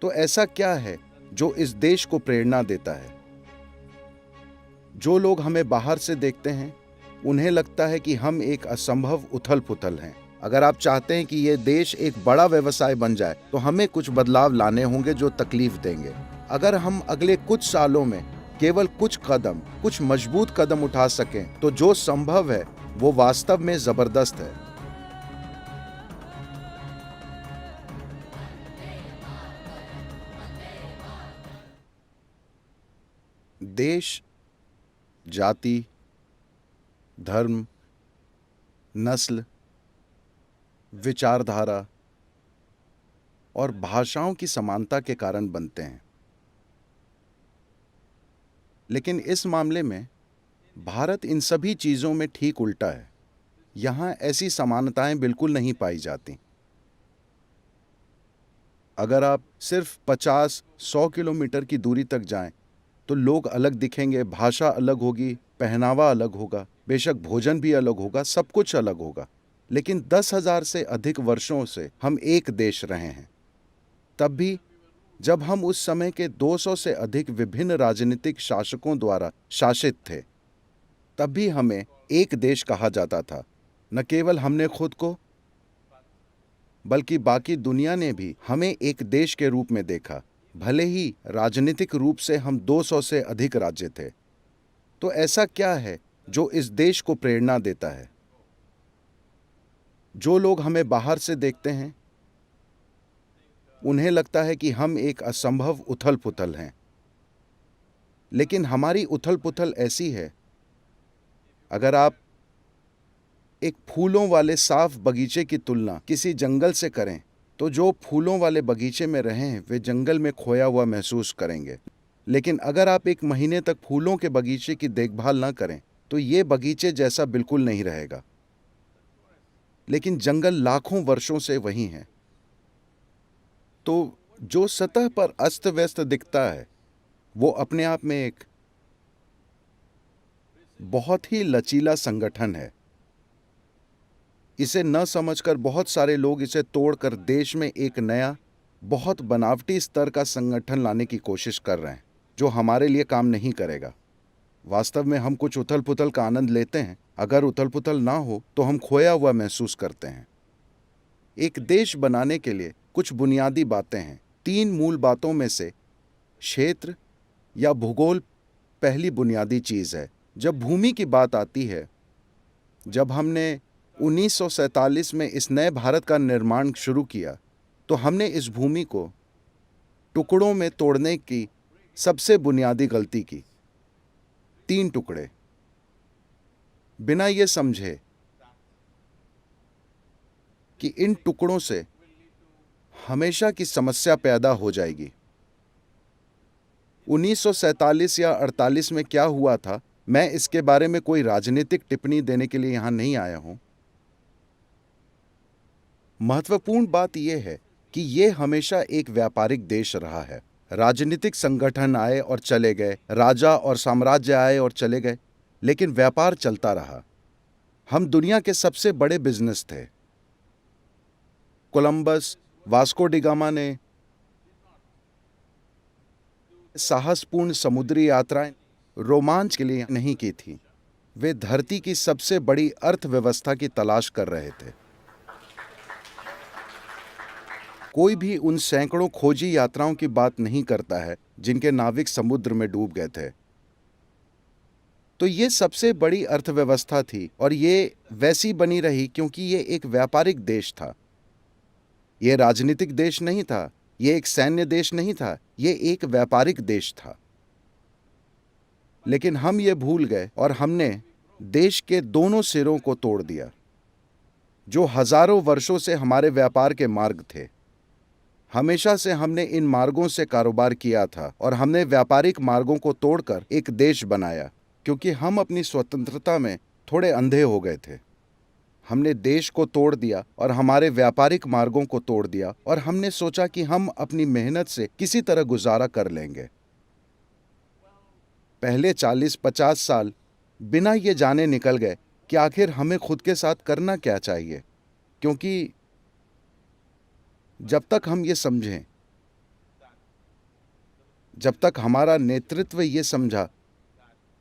तो ऐसा क्या है जो इस देश को प्रेरणा देता है? जो लोग हमें बाहर से देखते हैं, उन्हें लगता है कि हम एक असंभव उथल-पुथल हैं। अगर आप चाहते हैं कि ये देश एक बड़ा व्यवसाय बन जाए, तो हमें कुछ बदलाव लाने होंगे जो तकलीफ देंगे। अगर हम अगले कुछ सालों में केवल कुछ मजबूत कदम उठा सकें, तो जो संभव है, वो वास्तव में जबरदस्त है। देश, जाति, धर्म, नस्ल, विचारधारा और भाषाओं की समानता के कारण बनते हैं। लेकिन इस मामले में भारत इन सभी चीजों में ठीक उल्टा है। यहां ऐसी समानताएं बिल्कुल नहीं पाई जाती। अगर आप सिर्फ 50-100 किलोमीटर की दूरी तक जाएं, तो लोग अलग दिखेंगे, भाषा अलग होगी, पहनावा अलग होगा, बेशक भोजन भी अलग होगा, सब कुछ अलग होगा। लेकिन 10,000 से अधिक वर्षों से हम एक देश रहे हैं। तब भी जब हम उस समय के 200 से अधिक विभिन्न राजनीतिक शासकों द्वारा शासित थे, तब भी हमें एक देश कहा जाता था। न केवल हमने खुद को, बल्कि बाकी दुनिया ने भी हमें एक देश के रूप में देखा, भले ही राजनीतिक रूप से हम 200 से अधिक राज्य थे। तो ऐसा क्या है जो इस देश को प्रेरणा देता है? जो लोग हमें बाहर से देखते हैं, उन्हें लगता है कि हम एक असंभव उथल-पुथल हैं। लेकिन हमारी उथल-पुथल ऐसी है, अगर आप एक फूलों वाले साफ बगीचे की तुलना किसी जंगल से करें, तो जो फूलों वाले बगीचे में रहे हैं, वे जंगल में खोया हुआ महसूस करेंगे। लेकिन अगर आप एक महीने तक फूलों के बगीचे की देखभाल न करें, तो ये बगीचे जैसा बिल्कुल नहीं रहेगा। लेकिन जंगल लाखों वर्षों से वही है। तो जो सतह पर अस्त व्यस्त दिखता है, वो अपने आप में एक बहुत ही लचीला संगठन है। इसे न समझकर बहुत सारे लोग इसे तोड़कर देश में एक नया, बहुत बनावटी स्तर का संगठन लाने की कोशिश कर रहे हैं, जो हमारे लिए काम नहीं करेगा। वास्तव में हम कुछ उथल-पुथल का आनंद लेते हैं। अगर उथल-पुथल ना हो, तो हम खोया हुआ महसूस करते हैं। एक देश बनाने के लिए कुछ बुनियादी बातें हैं। 3 मूल बातों में से क्षेत्र या भूगोल पहली बुनियादी चीज है। जब भूमि की बात आती है, जब हमने 1947 में इस नए भारत का निर्माण शुरू किया, तो हमने इस भूमि को टुकड़ों में तोड़ने की सबसे बुनियादी गलती की। 3 टुकड़े, बिना ये समझे कि इन टुकड़ों से हमेशा की समस्या पैदा हो जाएगी। 1947 या 48 में क्या हुआ था, मैं इसके बारे में कोई राजनीतिक टिप्पणी देने के लिए यहां नहीं आया हूं। महत्वपूर्ण बात यह है कि यह हमेशा एक व्यापारिक देश रहा है। राजनीतिक संगठन आए और चले गए, राजा और साम्राज्य आए और चले गए, लेकिन व्यापार चलता रहा। हम दुनिया के सबसे बड़े बिजनेस थे। कोलंबस, वास्को डी गामा ने साहसपूर्ण समुद्री यात्राएं रोमांच के लिए नहीं की थी। वे धरती की सबसे बड़ी अर्थव्यवस्था की तलाश कर रहे थे। कोई भी उन सैकड़ों खोजी यात्राओं की बात नहीं करता है जिनके नाविक समुद्र में डूब गए थे। तो ये सबसे बड़ी अर्थव्यवस्था थी और ये वैसी बनी रही क्योंकि ये एक व्यापारिक देश था। ये राजनीतिक देश नहीं था, ये एक सैन्य देश नहीं था, ये एक व्यापारिक देश था। लेकिन हम ये भूल गए और हमने देश के दोनों सिरों को तोड़ दिया, जो हजारों वर्षों से हमारे व्यापार के मार्ग थे। हमेशा से हमने इन मार्गों से कारोबार किया था और हमने व्यापारिक मार्गों को तोड़कर एक देश बनाया, क्योंकि हम अपनी स्वतंत्रता में थोड़े अंधे हो गए थे। हमने देश को तोड़ दिया और हमारे व्यापारिक मार्गों को तोड़ दिया और हमने सोचा कि हम अपनी मेहनत से किसी तरह गुजारा कर लेंगे। पहले 40-50 साल बिना ये जाने निकल गए कि आखिर हमें खुद के साथ करना क्या चाहिए, क्योंकि जब तक हम ये समझें जब तक हमारा नेतृत्व ये समझा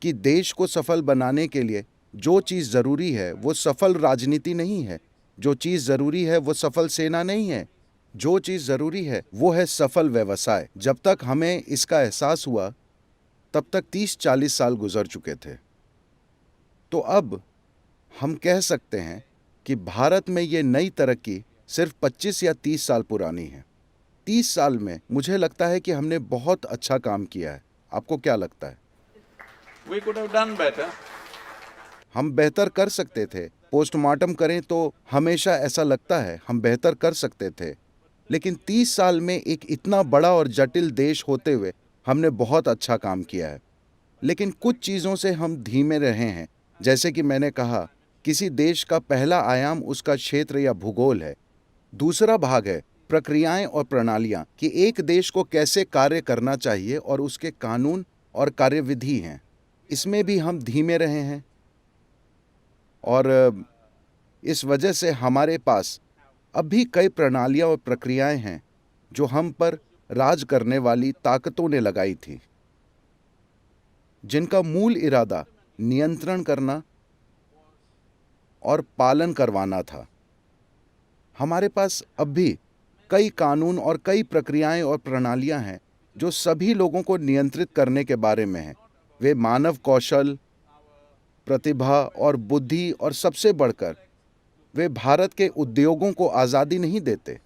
कि देश को सफल बनाने के लिए जो चीज़ ज़रूरी है वो सफल राजनीति नहीं है, जो चीज़ ज़रूरी है वो सफल सेना नहीं है, जो चीज़ ज़रूरी है वो है सफल व्यवसाय। जब तक हमें इसका एहसास हुआ तब तक 30-40 साल गुजर चुके थे। तो अब हम कह सकते हैं कि भारत में ये नई तरक्की सिर्फ 25 या 30 साल पुरानी है। 30 साल में मुझे लगता है कि हमने बहुत अच्छा काम किया है। आपको क्या लगता है? We could have done better. हम बेहतर कर सकते थे। पोस्टमार्टम करें तो हमेशा ऐसा लगता है हम बेहतर कर सकते थे, लेकिन 30 साल में एक इतना बड़ा और जटिल देश होते हुए हमने बहुत अच्छा काम किया है। लेकिन कुछ चीज़ों से हम धीमे रहे हैं। जैसे कि मैंने कहा, किसी देश का पहला आयाम उसका क्षेत्र या भूगोल है। दूसरा भाग है प्रक्रियाएं और प्रणालियां कि एक देश को कैसे कार्य करना चाहिए और उसके कानून और कार्यविधि हैं। इसमें भी हम धीमे रहे हैं और इस वजह से हमारे पास अब भी कई प्रणालियां और प्रक्रियाएं हैं जो हम पर राज करने वाली ताकतों ने लगाई थी, जिनका मूल इरादा नियंत्रण करना और पालन करवाना था। हमारे पास अब भी कई कानून और कई प्रक्रियाएं और प्रणालियां हैं जो सभी लोगों को नियंत्रित करने के बारे में हैं। वे मानव कौशल, प्रतिभा और बुद्धि और सबसे बढ़कर वे भारत के उद्योगों को आज़ादी नहीं देते।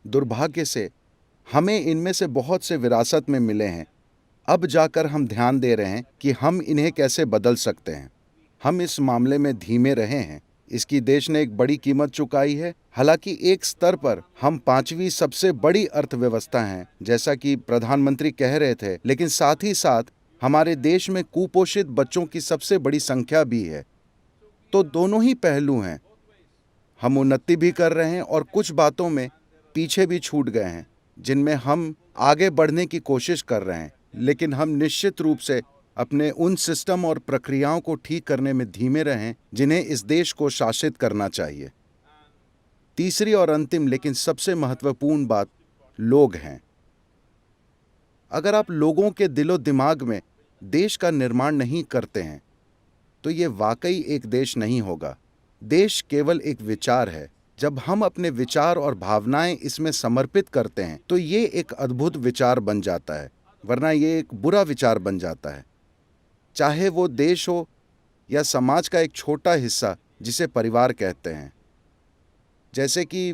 दुर्भाग्य से हमें इनमें से बहुत से विरासत में मिले हैं। अब जाकर हम ध्यान दे रहे हैं कि हम इन्हें कैसे बदल सकते हैं। हम इस मामले में धीमे रहे हैं। इसकी देश ने एक बड़ी कीमत चुकाई है। हालांकि एक स्तर पर हम 5वीं सबसे बड़ी अर्थव्यवस्था हैं, जैसा कि प्रधानमंत्री कह रहे थे, लेकिन साथ ही साथ हमारे देश में कुपोषित बच्चों की सबसे बड़ी संख्या भी है। तो दोनों ही पहलू हैं। हम उन्नति भी कर रहे हैं और कुछ बातों में पीछे भी छूट गए हैं, जिनमें हम आगे बढ़ने की कोशिश कर रहे हैं। लेकिन हम निश्चित रूप से अपने उन सिस्टम और प्रक्रियाओं को ठीक करने में धीमे रहें जिन्हें इस देश को शासित करना चाहिए। तीसरी और अंतिम लेकिन सबसे महत्वपूर्ण बात लोग हैं। अगर आप लोगों के दिलो दिमाग में देश का निर्माण नहीं करते हैं तो ये वाकई एक देश नहीं होगा। देश केवल एक विचार है। जब हम अपने विचार और भावनाएं इसमें समर्पित करते हैं तो ये एक अद्भुत विचार बन जाता है, वरना ये एक बुरा विचार बन जाता है। चाहे वो देश हो या समाज का एक छोटा हिस्सा जिसे परिवार कहते हैं। जैसे कि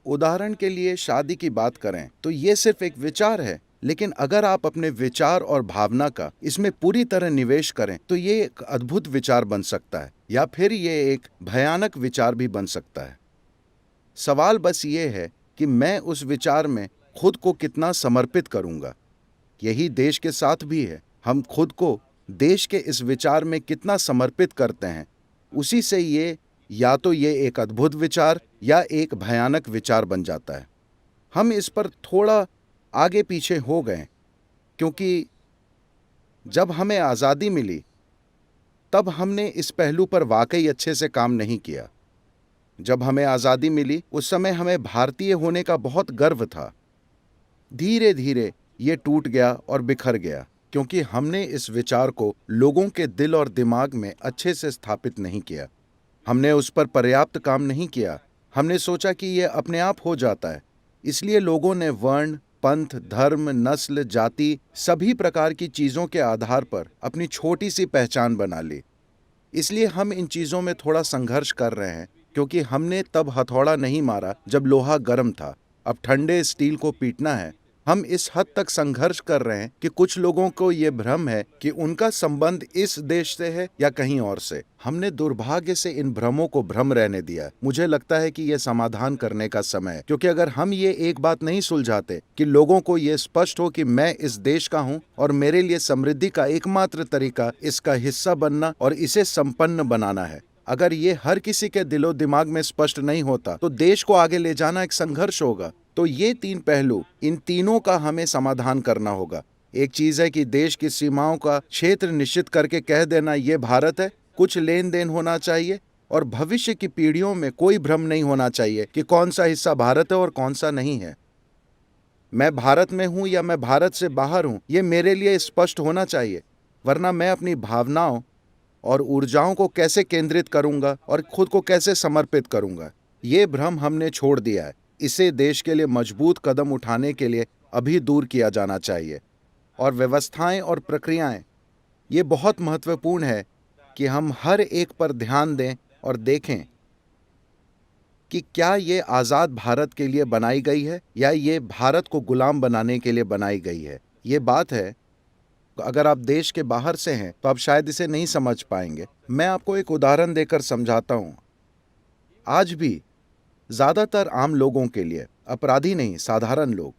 उदाहरण के लिए शादी की बात करें तो ये सिर्फ एक विचार है, लेकिन अगर आप अपने विचार और भावना का इसमें पूरी तरह निवेश करें तो ये एक अद्भुत विचार बन सकता है, या फिर ये एक भयानक विचार भी बन सकता है। सवाल बस ये है कि मैं उस विचार में खुद को कितना समर्पित करूंगा। यही देश के साथ भी है। हम खुद को देश के इस विचार में कितना समर्पित करते हैं, उसी से ये या तो ये एक अद्भुत विचार या एक भयानक विचार बन जाता है। हम इस पर थोड़ा आगे पीछे हो गए, क्योंकि जब हमें आज़ादी मिली तब हमने इस पहलू पर वाकई अच्छे से काम नहीं किया। जब हमें आज़ादी मिली उस समय हमें भारतीय होने का बहुत गर्व था। धीरे धीरे ये टूट गया और बिखर गया, क्योंकि हमने इस विचार को लोगों के दिल और दिमाग में अच्छे से स्थापित नहीं किया। हमने उस पर पर्याप्त काम नहीं किया। हमने सोचा कि यह अपने आप हो जाता है। इसलिए लोगों ने वर्ण, पंथ, धर्म, नस्ल, जाति सभी प्रकार की चीज़ों के आधार पर अपनी छोटी सी पहचान बना ली। इसलिए हम इन चीज़ों में थोड़ा संघर्ष कर रहे हैं, क्योंकि हमने तब हथौड़ा नहीं मारा जब लोहा गर्म था। अब ठंडे स्टील को पीटना है। हम इस हद तक संघर्ष कर रहे हैं कि कुछ लोगों को ये भ्रम है कि उनका संबंध इस देश से है या कहीं और से। हमने दुर्भाग्य से इन भ्रमों को भ्रम रहने दिया। मुझे लगता है कि यह समाधान करने का समय है, क्योंकि अगर हम ये एक बात नहीं सुलझाते कि लोगों को ये स्पष्ट हो कि मैं इस देश का हूँ और मेरे लिए समृद्धि का एकमात्र तरीका इसका हिस्सा बनना और इसे संपन्न बनाना है, अगर ये हर किसी के दिलो दिमाग में स्पष्ट नहीं होता तो देश को आगे ले जाना एक संघर्ष होगा। तो ये 3 पहलू, इन तीनों का हमें समाधान करना होगा। एक चीज है कि देश की सीमाओं का क्षेत्र निश्चित करके कह देना ये भारत है, कुछ लेन देन होना चाहिए और भविष्य की पीढ़ियों में कोई भ्रम नहीं होना चाहिए कि कौन सा हिस्सा भारत है और कौन सा नहीं है। मैं भारत में हूं या मैं भारत से बाहर हूं, ये मेरे लिए स्पष्ट होना चाहिए, वरना मैं अपनी भावनाओं और ऊर्जाओं को कैसे केंद्रित करूंगा और खुद को कैसे समर्पित करूंगा। ये भ्रम हमने छोड़ दिया है। इसे देश के लिए मजबूत कदम उठाने के लिए अभी दूर किया जाना चाहिए। और व्यवस्थाएं और प्रक्रियाएं, ये बहुत महत्वपूर्ण है कि हम हर एक पर ध्यान दें और देखें कि क्या ये आज़ाद भारत के लिए बनाई गई है या ये भारत को गुलाम बनाने के लिए बनाई गई है। ये बात है, अगर आप देश के बाहर से हैं तो आप शायद इसे नहीं समझ पाएंगे। मैं आपको एक उदाहरण देकर समझाता हूं। आज भी ज़्यादातर आम लोगों के लिए, अपराधी नहीं, साधारण लोग,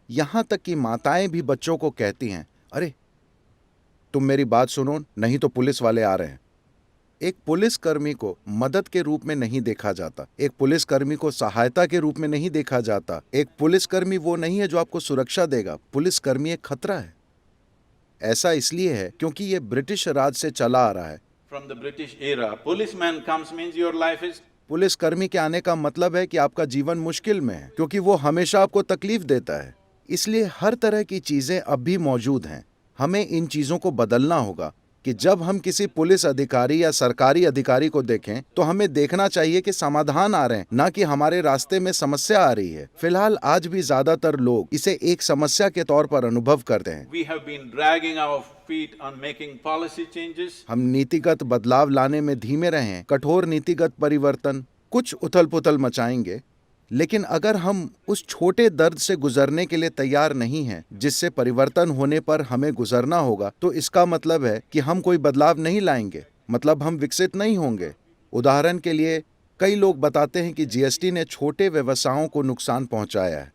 यहां तक कि माताएं भी बच्चों को कहती हैं, अरे तुम मेरी बात सुनो, नहीं तो पुलिस वाले आ रहे हैं। एक पुलिसकर्मी को मदद के रूप में नहीं देखा जाता, एक पुलिसकर्मी को सहायता के रूप में नहीं देखा जाता। एक पुलिसकर्मी वो नहीं है जो आपको सुरक्षा देगा, पुलिसकर्मी एक खतरा है। ऐसा इसलिए है क्योंकि ये ब्रिटिश राज से चला आ रहा है। From the British era, policeman comes means your life is… पुलिसकर्मी के आने का मतलब है कि आपका जीवन मुश्किल में है, क्योंकि वो हमेशा आपको तकलीफ देता है। इसलिए हर तरह की चीजें अब भी मौजूद हैं। हमें इन चीजों को बदलना होगा कि जब हम किसी पुलिस अधिकारी या सरकारी अधिकारी को देखें तो हमें देखना चाहिए कि समाधान आ रहे हैं, ना कि हमारे रास्ते में समस्या आ रही है। फिलहाल आज भी ज्यादातर लोग इसे एक समस्या के तौर पर अनुभव करते हैं। We have been dragging our feet on making policy changes. हम नीतिगत बदलाव लाने में धीमे रहें, कठोर नीतिगत परिवर्तन कुछ उथल पुथल मचाएंगे, लेकिन अगर हम उस छोटे दर्द से गुजरने के लिए तैयार नहीं हैं जिससे परिवर्तन होने पर हमें गुजरना होगा, तो इसका मतलब है कि हम कोई बदलाव नहीं लाएंगे, मतलब हम विकसित नहीं होंगे। उदाहरण के लिए, कई लोग बताते हैं कि जीएसटी ने छोटे व्यवसायों को नुकसान पहुंचाया है।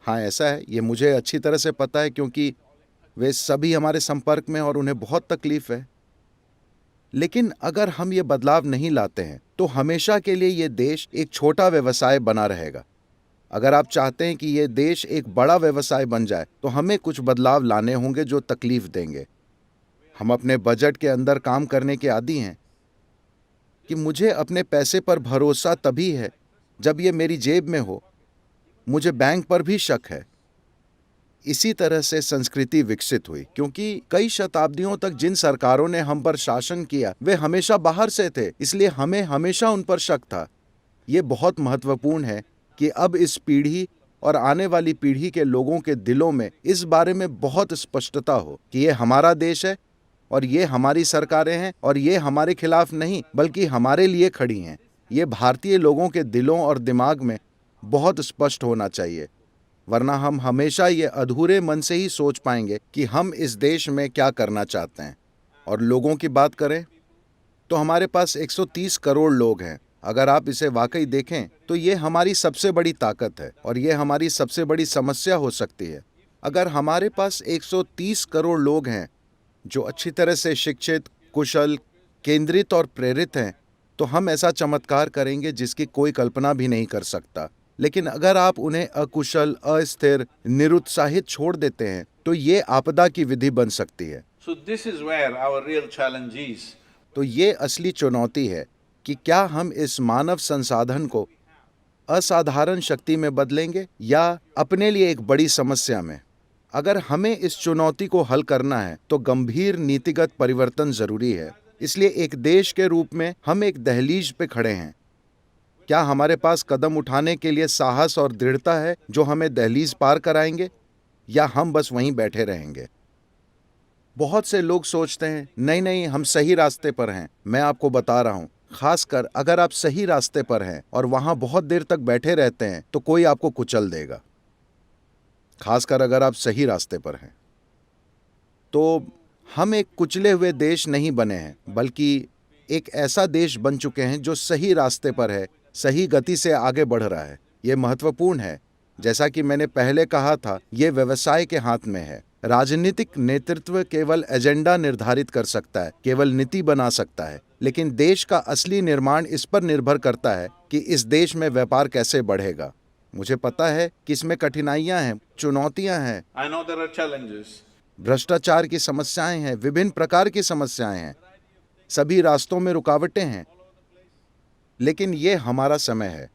हाँ, ऐसा है, ये मुझे अच्छी तरह से पता है क्योंकि वे सभी हमारे संपर्क में और उन्हें बहुत तकलीफ है। लेकिन अगर हम ये बदलाव नहीं लाते हैं तो हमेशा के लिए ये देश एक छोटा व्यवसाय बना रहेगा। अगर आप चाहते हैं कि ये देश एक बड़ा व्यवसाय बन जाए तो हमें कुछ बदलाव लाने होंगे जो तकलीफ देंगे। हम अपने बजट के अंदर काम करने के आदी हैं कि मुझे अपने पैसे पर भरोसा तभी है जब ये मेरी जेब में हो। मुझे बैंक पर भी शक है। इसी तरह से संस्कृति विकसित हुई, क्योंकि कई शताब्दियों तक जिन सरकारों ने हम पर शासन किया वे हमेशा बाहर से थे, इसलिए हमें हमेशा उन पर शक था। ये बहुत महत्वपूर्ण है कि अब इस पीढ़ी और आने वाली पीढ़ी के लोगों के दिलों में इस बारे में बहुत स्पष्टता हो कि ये हमारा देश है और ये हमारी सरकारें हैं और ये हमारे खिलाफ नहीं बल्कि हमारे लिए खड़ी हैं। ये भारतीय लोगों के दिलों और दिमाग में बहुत स्पष्ट होना चाहिए, वरना हम हमेशा ये अधूरे मन से ही सोच पाएंगे कि हम इस देश में क्या करना चाहते हैं। और लोगों की बात करें तो हमारे पास 130 करोड़ लोग हैं। अगर आप इसे वाकई देखें तो ये हमारी सबसे बड़ी ताकत है और ये हमारी सबसे बड़ी समस्या हो सकती है। अगर हमारे पास 130 करोड़ लोग हैं जो अच्छी तरह से शिक्षित, कुशल, केंद्रित और प्रेरित हैं, तो हम ऐसा चमत्कार करेंगे जिसकी कोई कल्पना भी नहीं कर सकता। लेकिन अगर आप उन्हें अकुशल, अस्थिर, निरुत्साहित छोड़ देते हैं तो ये आपदा की विधि बन सकती है। So this is where our real challenge is. तो ये असली चुनौती है कि क्या हम इस मानव संसाधन को असाधारण शक्ति में बदलेंगे या अपने लिए एक बड़ी समस्या में। अगर हमें इस चुनौती को हल करना है तो गंभीर नीतिगत परिवर्तन जरूरी है। इसलिए एक देश के रूप में हम एक दहलीज पे खड़े हैं। क्या हमारे पास कदम उठाने के लिए साहस और दृढ़ता है जो हमें दहलीज पार कराएंगे, या हम बस वहीं बैठे रहेंगे? बहुत से लोग सोचते हैं नहीं नहीं, हम सही रास्ते पर हैं। मैं आपको बता रहा हूं, खासकर अगर आप सही रास्ते पर हैं और वहां बहुत देर तक बैठे रहते हैं तो कोई आपको कुचल देगा। खासकर अगर आप सही रास्ते पर हैं तो हम एक कुचले हुए देश नहीं बने हैं, बल्कि एक ऐसा देश बन चुके हैं जो सही रास्ते पर है, सही गति से आगे बढ़ रहा है। यह महत्वपूर्ण है। जैसा कि मैंने पहले कहा था, यह व्यवसाय के हाथ में है। राजनीतिक नेतृत्व केवल एजेंडा निर्धारित कर सकता है, केवल नीति बना सकता है, लेकिन देश का असली निर्माण इस पर निर्भर करता है कि इस देश में व्यापार कैसे बढ़ेगा। मुझे पता है कि इसमें कठिनाइयां हैं, चुनौतियां हैं। I know there are challenges. भ्रष्टाचार की समस्याएं हैं, विभिन्न प्रकार की समस्याएं हैं, सभी रास्तों में रुकावटें हैं, लेकिन ये हमारा समय है।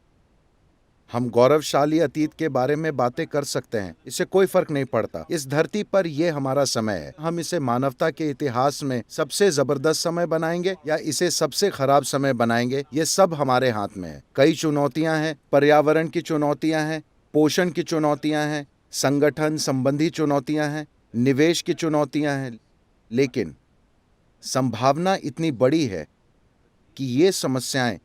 हम गौरवशाली अतीत के बारे में बातें कर सकते हैं, इससे कोई फर्क नहीं पड़ता। इस धरती पर ये हमारा समय है। हम इसे मानवता के इतिहास में सबसे जबरदस्त समय बनाएंगे या इसे सबसे खराब समय बनाएंगे, ये सब हमारे हाथ में है। कई चुनौतियां हैं, पर्यावरण की चुनौतियां हैं, पोषण की चुनौतियां हैं, संगठन संबंधी चुनौतियां हैं, निवेश की चुनौतियां हैं, लेकिन संभावना इतनी बड़ी है कि ये समस्याएं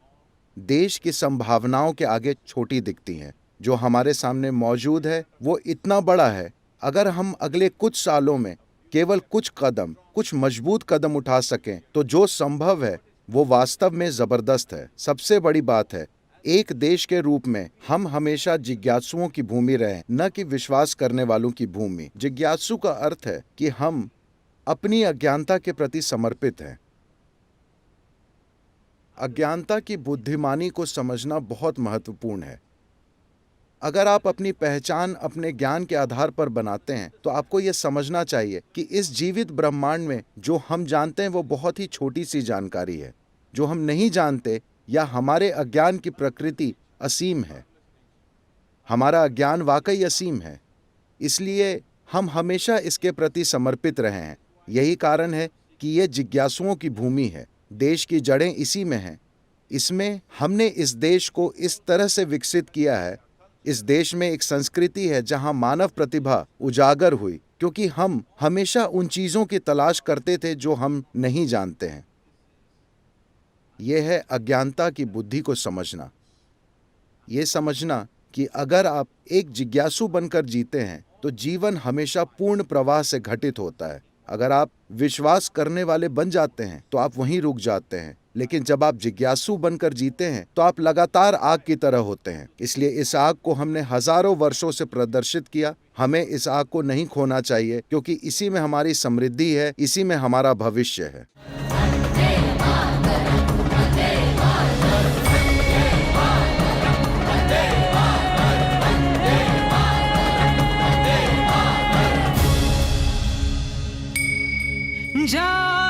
देश की संभावनाओं के आगे छोटी दिखती हैं। जो हमारे सामने मौजूद है वो इतना बड़ा है, अगर हम अगले कुछ सालों में केवल कुछ मजबूत कदम उठा सकें तो जो संभव है वो वास्तव में जबरदस्त है। सबसे बड़ी बात है, एक देश के रूप में हम हमेशा जिज्ञासुओं की भूमि रहे, न कि विश्वास करने वालों की भूमि। जिज्ञासु का अर्थ है कि हम अपनी अज्ञानता के प्रति समर्पित हैं। अज्ञानता की बुद्धिमानी को समझना बहुत महत्वपूर्ण है। अगर आप अपनी पहचान अपने ज्ञान के आधार पर बनाते हैं तो आपको यह समझना चाहिए कि इस जीवित ब्रह्मांड में जो हम जानते हैं वो बहुत ही छोटी सी जानकारी है। जो हम नहीं जानते या हमारे अज्ञान की प्रकृति असीम है। हमारा अज्ञान वाकई असीम है, इसलिए हम हमेशा इसके प्रति समर्पित रहे हैं। यही कारण है कि यह जिज्ञासुओं की भूमि है। देश की जड़ें इसी में हैं। इसमें हमने इस देश को इस तरह से विकसित किया है। इस देश में एक संस्कृति है जहां मानव प्रतिभा उजागर हुई, क्योंकि हम हमेशा उन चीजों की तलाश करते थे जो हम नहीं जानते हैं। यह है अज्ञानता की बुद्धि को समझना। ये समझना कि अगर आप एक जिज्ञासु बनकर जीते हैं तो जीवन हमेशा पूर्ण प्रवाह से घटित होता है। अगर आप विश्वास करने वाले बन जाते हैं तो आप वहीं रुक जाते हैं, लेकिन जब आप जिज्ञासु बनकर जीते हैं तो आप लगातार आग की तरह होते हैं। इसलिए इस आग को हमने हजारों वर्षों से प्रदर्शित किया। हमें इस आग को नहीं खोना चाहिए, क्योंकि इसी में हमारी समृद्धि है, इसी में हमारा भविष्य है। जा